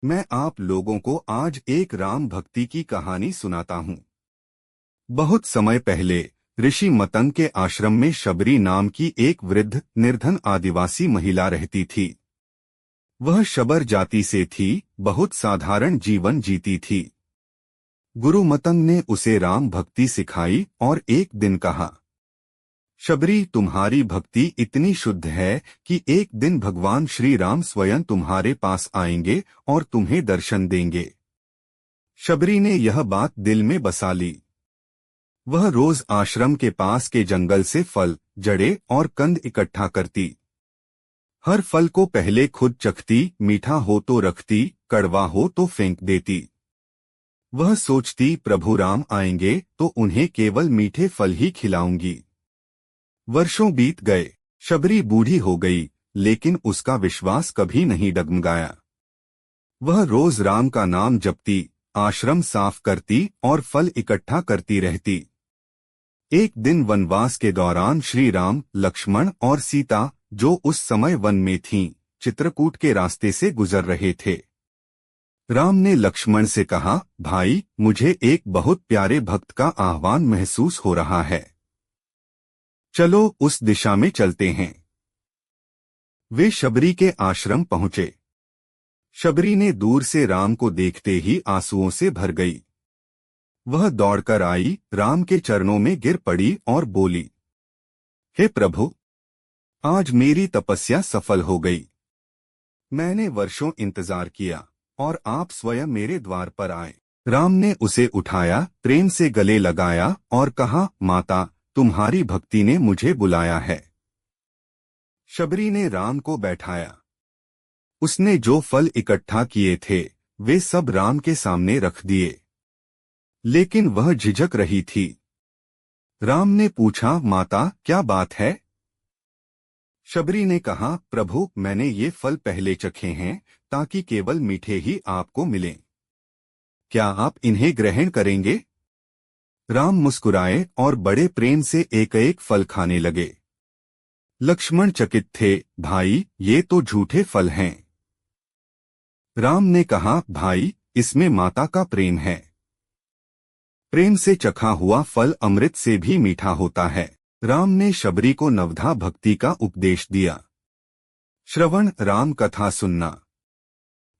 मैं आप लोगों को आज एक राम भक्ति की कहानी सुनाता हूँ। बहुत समय पहले ऋषि मतंग के आश्रम में शबरी नाम की एक वृद्ध निर्धन आदिवासी महिला रहती थी। वह शबर जाति से थी, बहुत साधारण जीवन जीती थी। गुरु मतंग ने उसे राम भक्ति सिखाई और एक दिन कहा, शबरी, तुम्हारी भक्ति इतनी शुद्ध है कि एक दिन भगवान श्री राम स्वयं तुम्हारे पास आएंगे और तुम्हें दर्शन देंगे। शबरी ने यह बात दिल में बसा ली। वह रोज आश्रम के पास के जंगल से फल, जड़ें और कंद इकट्ठा करती। हर फल को पहले खुद चखती, मीठा हो तो रखती, कड़वा हो तो फेंक देती। वह सोचती, प्रभु राम आएंगे तो उन्हें केवल मीठे फल ही खिलाऊंगी। वर्षों बीत गए। शबरी बूढ़ी हो गई, लेकिन उसका विश्वास कभी नहीं डगमगाया। वह रोज राम का नाम जपती, आश्रम साफ करती और फल इकट्ठा करती रहती। एक दिन वनवास के दौरान श्री राम, लक्ष्मण और सीता, जो उस समय वन में थीं, चित्रकूट के रास्ते से गुजर रहे थे। राम ने लक्ष्मण से कहा, भाई, मुझे एक बहुत प्यारे भक्त का आह्वान महसूस हो रहा है। चलो उस दिशा में चलते हैं। वे शबरी के आश्रम पहुंचे। शबरी ने दूर से राम को देखते ही आंसुओं से भर गई। वह दौड़कर आई, राम के चरणों में गिर पड़ी और बोली, हे प्रभु, आज मेरी तपस्या सफल हो गई। मैंने वर्षों इंतजार किया और आप स्वयं मेरे द्वार पर आए। राम ने उसे उठाया, प्रेम से गले लगाया और कहा, माता, तुम्हारी भक्ति ने मुझे बुलाया है। शबरी ने राम को बैठाया। उसने जो फल इकट्ठा किए थे, वे सब राम के सामने रख दिए। लेकिन वह झिझक रही थी। राम ने पूछा, माता, क्या बात है? शबरी ने कहा, प्रभु, मैंने ये फल पहले चखे हैं ताकि केवल मीठे ही आपको मिलें। क्या आप इन्हें ग्रहण करेंगे? राम मुस्कुराए और बड़े प्रेम से एक एक फल खाने लगे। लक्ष्मण चकित थे, भाई, ये तो झूठे फल हैं। राम ने कहा, भाई, इसमें माता का प्रेम है। प्रेम से चखा हुआ फल अमृत से भी मीठा होता है। राम ने शबरी को नवधा भक्ति का उपदेश दिया। श्रवण, राम कथा सुनना।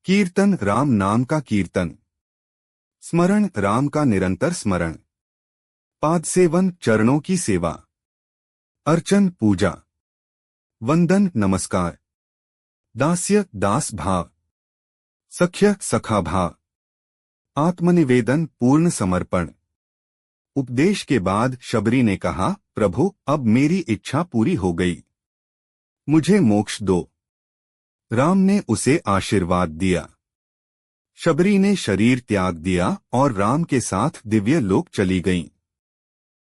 कीर्तन, राम नाम का कीर्तन। स्मरण, राम का निरंतर स्मरण। पाद सेवन, चरणों की सेवा। अर्चन, पूजा। वंदन, नमस्कार। दास्य, दास भाव। सख्य, सखा भाव। आत्मनिवेदन, पूर्ण समर्पण। उपदेश के बाद शबरी ने कहा, प्रभु, अब मेरी इच्छा पूरी हो गई। मुझे मोक्ष दो। राम ने उसे आशीर्वाद दिया। शबरी ने शरीर त्याग दिया और राम के साथ दिव्य लोक चली गईं।